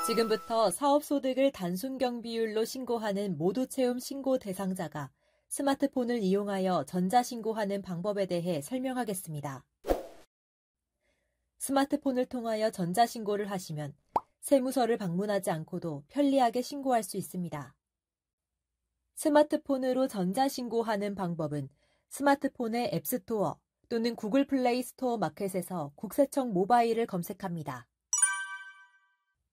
지금부터 사업소득을 단순경비율로 신고하는 모두채움 신고 대상자가 스마트폰을 이용하여 전자신고하는 방법에 대해 설명하겠습니다. 스마트폰을 통하여 전자신고를 하시면 세무서를 방문하지 않고도 편리하게 신고할 수 있습니다. 스마트폰으로 전자신고하는 방법은 스마트폰의 앱스토어 또는 구글 플레이 스토어 마켓에서 국세청 모바일을 검색합니다.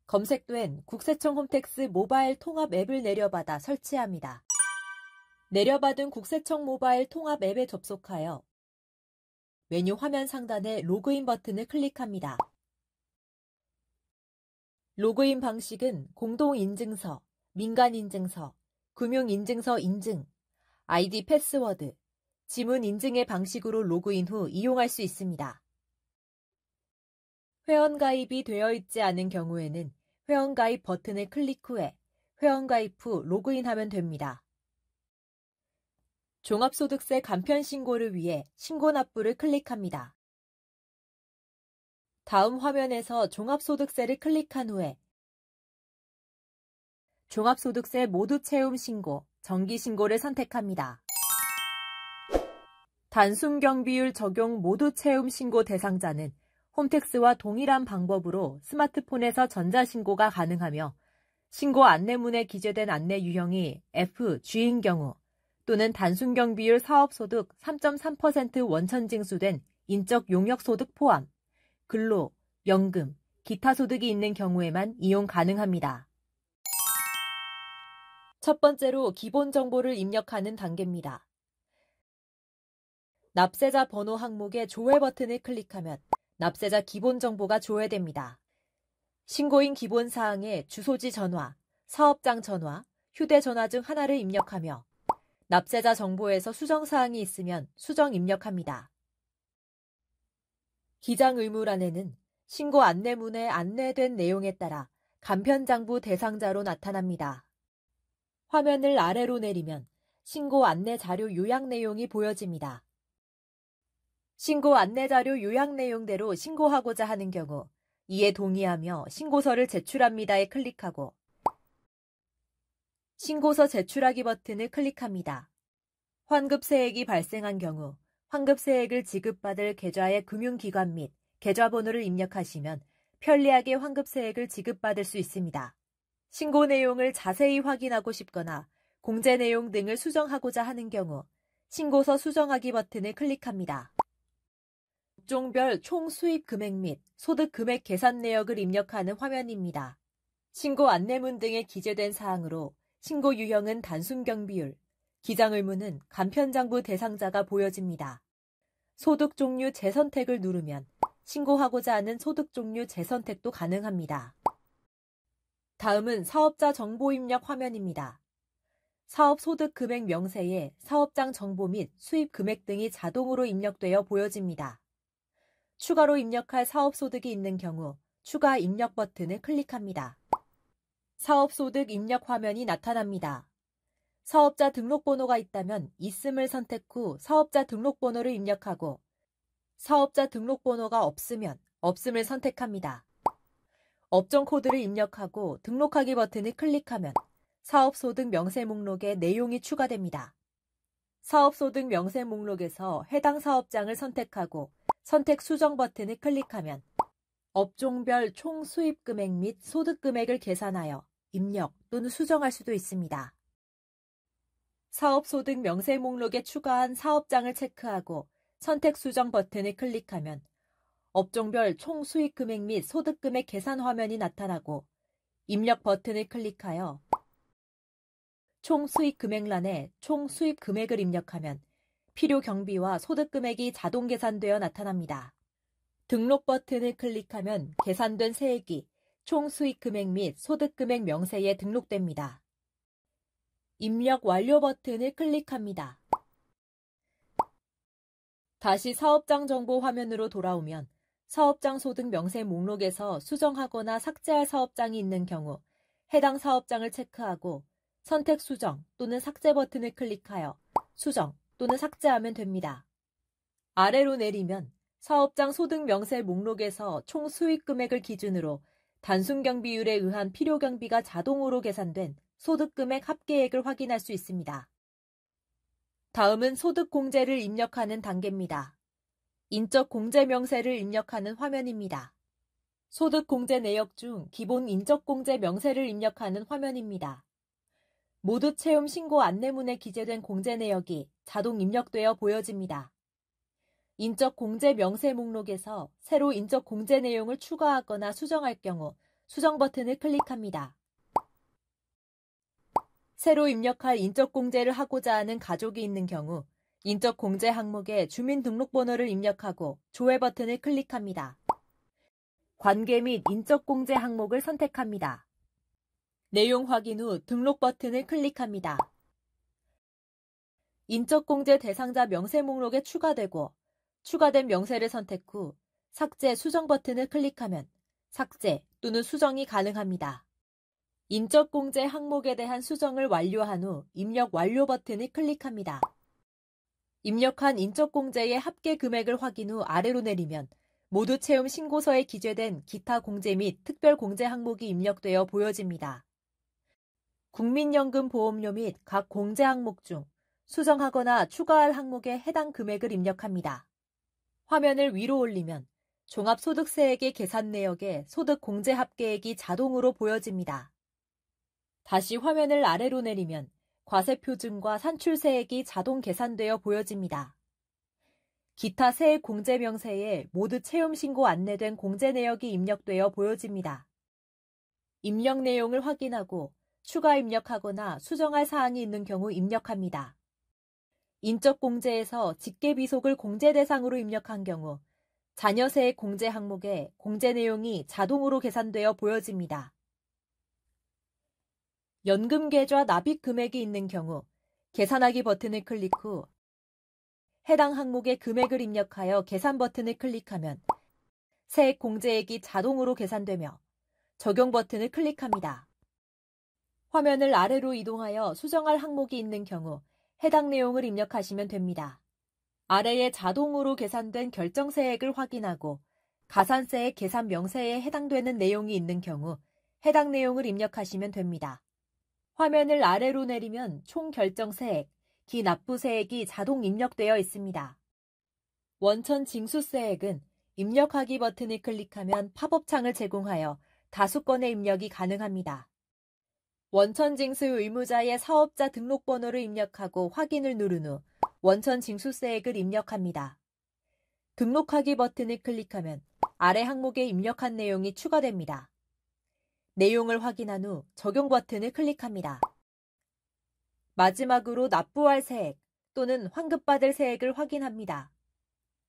검색된 국세청 홈택스 모바일 통합 앱을 내려받아 설치합니다. 내려받은 국세청 모바일 통합 앱에 접속하여 메뉴 화면 상단의 로그인 버튼을 클릭합니다. 로그인 방식은 공동인증서, 민간인증서, 금융인증서 인증, 아이디 패스워드, 지문 인증의 방식으로 로그인 후 이용할 수 있습니다. 회원가입이 되어 있지 않은 경우에는 회원가입 버튼을 클릭 후에 회원가입 후 로그인하면 됩니다. 종합소득세 간편 신고를 위해 신고 납부를 클릭합니다. 다음 화면에서 종합소득세를 클릭한 후에 종합소득세 모두채움 신고, 정기신고를 선택합니다. 단순경비율 적용 모두채움 신고 대상자는 홈택스와 동일한 방법으로 스마트폰에서 전자신고가 가능하며 신고 안내문에 기재된 안내 유형이 F, G인 경우 또는 단순경비율 사업소득 3.3% 원천징수된 인적 용역소득 포함, 근로, 연금, 기타 소득이 있는 경우에만 이용 가능합니다. 첫 번째로 기본 정보를 입력하는 단계입니다. 납세자 번호 항목의 조회 버튼을 클릭하면 납세자 기본 정보가 조회됩니다. 신고인 기본 사항에 주소지 전화, 사업장 전화, 휴대전화 중 하나를 입력하며 납세자 정보에서 수정 사항이 있으면 수정 입력합니다. 기장 의무란에는 신고 안내문에 안내된 내용에 따라 간편장부 대상자로 나타납니다. 화면을 아래로 내리면 신고 안내 자료 요약 내용이 보여집니다. 신고 안내 자료 요약 내용대로 신고하고자 하는 경우 이에 동의하며 신고서를 제출합니다에 클릭하고 신고서 제출하기 버튼을 클릭합니다. 환급세액이 발생한 경우 환급세액을 지급받을 계좌의 금융기관 및 계좌번호를 입력하시면 편리하게 환급세액을 지급받을 수 있습니다. 신고 내용을 자세히 확인하고 싶거나 공제 내용 등을 수정하고자 하는 경우 신고서 수정하기 버튼을 클릭합니다. 업종별 총 수입 금액 및 소득 금액 계산 내역을 입력하는 화면입니다. 신고 안내문 등에 기재된 사항으로 신고 유형은 단순경비율, 기장 의무는 간편장부 대상자가 보여집니다. 소득 종류 재선택을 누르면 신고하고자 하는 소득 종류 재선택도 가능합니다. 다음은 사업자 정보 입력 화면입니다. 사업 소득 금액 명세에 사업장 정보 및 수입 금액 등이 자동으로 입력되어 보여집니다. 추가로 입력할 사업 소득이 있는 경우 추가 입력 버튼을 클릭합니다. 사업 소득 입력 화면이 나타납니다. 사업자 등록번호가 있다면 있음을 선택 후 사업자 등록번호를 입력하고 사업자 등록번호가 없으면 없음을 선택합니다. 업종 코드를 입력하고 등록하기 버튼을 클릭하면 사업소득 명세 목록에 내용이 추가됩니다. 사업소득 명세 목록에서 해당 사업장을 선택하고 선택 수정 버튼을 클릭하면 업종별 총 수입 금액 및 소득 금액을 계산하여 입력 또는 수정할 수도 있습니다. 사업소득 명세 목록에 추가한 사업장을 체크하고 선택 수정 버튼을 클릭하면 업종별 총 수익 금액 및 소득 금액 계산 화면이 나타나고 입력 버튼을 클릭하여 총 수익 금액란에 총 수입 금액을 입력하면 필요 경비와 소득 금액이 자동 계산되어 나타납니다. 등록 버튼을 클릭하면 계산된 세액이 총 수익 금액 및 소득 금액 명세에 등록됩니다. 입력 완료 버튼을 클릭합니다. 다시 사업장 정보 화면으로 돌아오면 사업장 소득 명세 목록에서 수정하거나 삭제할 사업장이 있는 경우 해당 사업장을 체크하고 선택 수정 또는 삭제 버튼을 클릭하여 수정 또는 삭제하면 됩니다. 아래로 내리면 사업장 소득 명세 목록에서 총 수익 금액을 기준으로 단순 경비율에 의한 필요 경비가 자동으로 계산된 소득 금액 합계액을 확인할 수 있습니다. 다음은 소득 공제를 입력하는 단계입니다. 인적 공제 명세를 입력하는 화면입니다. 소득 공제 내역 중 기본 인적 공제 명세를 입력하는 화면입니다. 모두 채용 신고 안내문에 기재된 공제 내역이 자동 입력되어 보여집니다. 인적 공제 명세 목록에서 새로 인적 공제 내용을 추가하거나 수정할 경우 수정 버튼을 클릭합니다. 새로 입력할 인적 공제를 하고자 하는 가족이 있는 경우 인적 공제 항목에 주민등록번호를 입력하고 조회 버튼을 클릭합니다. 관계 및 인적 공제 항목을 선택합니다. 내용 확인 후 등록 버튼을 클릭합니다. 인적 공제 대상자 명세 목록에 추가되고 추가된 명세를 선택 후 삭제 수정 버튼을 클릭하면 삭제 또는 수정이 가능합니다. 인적 공제 항목에 대한 수정을 완료한 후 입력 완료 버튼을 클릭합니다. 입력한 인적 공제의 합계 금액을 확인 후 아래로 내리면 모두 채용 신고서에 기재된 기타 공제 및 특별 공제 항목이 입력되어 보여집니다. 국민연금 보험료 및 각 공제 항목 중 수정하거나 추가할 항목에 해당 금액을 입력합니다. 화면을 위로 올리면 종합소득세액의 계산 내역에 소득 공제 합계액이 자동으로 보여집니다. 다시 화면을 아래로 내리면 과세표준과 산출세액이 자동 계산되어 보여집니다. 기타 세액 공제 명세에 모두 채용 신고 안내된 공제 내역이 입력되어 보여집니다. 입력 내용을 확인하고 추가 입력하거나 수정할 사항이 있는 경우 입력합니다. 인적 공제에서 직계비속을 공제 대상으로 입력한 경우 자녀세액 공제 항목에 공제 내용이 자동으로 계산되어 보여집니다. 연금 계좌 납입 금액이 있는 경우 계산하기 버튼을 클릭 후 해당 항목의 금액을 입력하여 계산 버튼을 클릭하면 세액 공제액이 자동으로 계산되며 적용 버튼을 클릭합니다. 화면을 아래로 이동하여 수정할 항목이 있는 경우 해당 내용을 입력하시면 됩니다. 아래에 자동으로 계산된 결정세액을 확인하고 가산세액 계산 명세에 해당되는 내용이 있는 경우 해당 내용을 입력하시면 됩니다. 화면을 아래로 내리면 총 결정세액, 기납부세액이 자동 입력되어 있습니다. 원천 징수세액은 입력하기 버튼을 클릭하면 팝업창을 제공하여 다수 건의 입력이 가능합니다. 원천 징수 의무자의 사업자 등록번호를 입력하고 확인을 누른 후 원천 징수세액을 입력합니다. 등록하기 버튼을 클릭하면 아래 항목에 입력한 내용이 추가됩니다. 내용을 확인한 후 적용 버튼을 클릭합니다. 마지막으로 납부할 세액 또는 환급받을 세액을 확인합니다.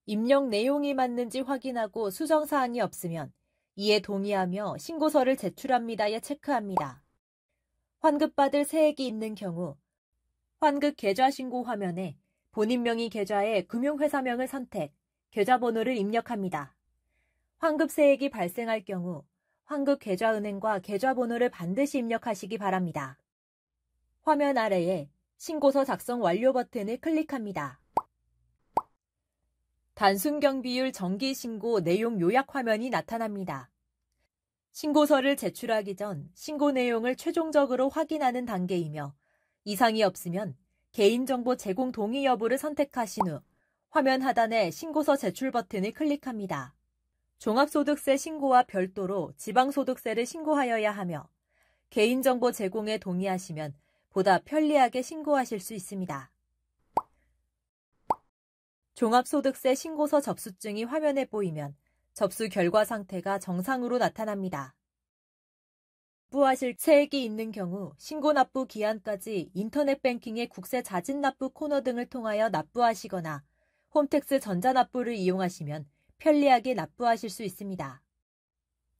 입력 내용이 맞는지 확인하고 수정사항이 없으면 이에 동의하며 신고서를 제출합니다에 체크합니다. 환급받을 세액이 있는 경우 환급 계좌 신고 화면에 본인 명의 계좌에 금융회사명을 선택, 계좌번호를 입력합니다. 환급세액이 발생할 경우 환급 계좌은행과 계좌번호를 반드시 입력하시기 바랍니다. 화면 아래에 신고서 작성 완료 버튼을 클릭합니다. 단순 경비율 정기 신고 내용 요약 화면이 나타납니다. 신고서를 제출하기 전 신고 내용을 최종적으로 확인하는 단계이며 이상이 없으면 개인정보 제공 동의 여부를 선택하신 후 화면 하단에 신고서 제출 버튼을 클릭합니다. 종합소득세 신고와 별도로 지방소득세를 신고하여야 하며 개인정보 제공에 동의하시면 보다 편리하게 신고하실 수 있습니다. 종합소득세 신고서 접수증이 화면에 보이면 접수 결과 상태가 정상으로 나타납니다. 납부하실 세액이 있는 경우 신고 납부 기한까지 인터넷 뱅킹의 국세 자진 납부 코너 등을 통하여 납부하시거나 홈택스 전자납부를 이용하시면 편리하게 납부하실 수 있습니다.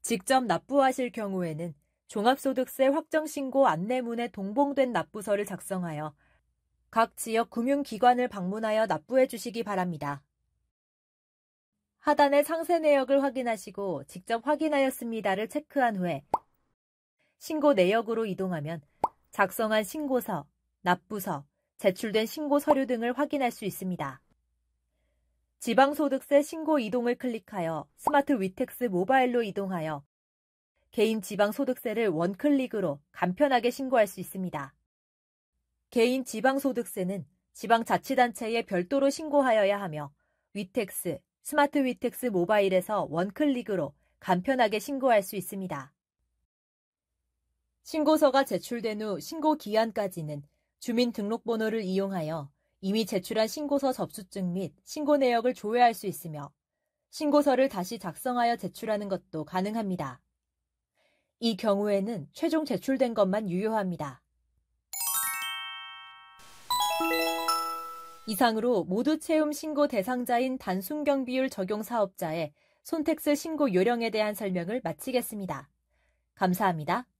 직접 납부하실 경우에는 종합소득세 확정신고 안내문에 동봉된 납부서를 작성하여 각 지역 금융기관을 방문하여 납부해 주시기 바랍니다. 하단의 상세 내역을 확인하시고 직접 확인하였습니다를 체크한 후에 신고 내역으로 이동하면 작성한 신고서, 납부서, 제출된 신고 서류 등을 확인할 수 있습니다. 지방소득세 신고 이동을 클릭하여 스마트 위텍스 모바일로 이동하여 개인 지방소득세를 원클릭으로 간편하게 신고할 수 있습니다. 개인 지방소득세는 지방자치단체에 별도로 신고하여야 하며 위텍스, 스마트 위텍스 모바일에서 원클릭으로 간편하게 신고할 수 있습니다. 신고서가 제출된 후 신고 기한까지는 주민등록번호를 이용하여 이미 제출한 신고서 접수증 및 신고 내역을 조회할 수 있으며 신고서를 다시 작성하여 제출하는 것도 가능합니다. 이 경우에는 최종 제출된 것만 유효합니다. 이상으로 모두 채움 신고 대상자인 단순경비율 적용 사업자의 손택스 신고 요령에 대한 설명을 마치겠습니다. 감사합니다.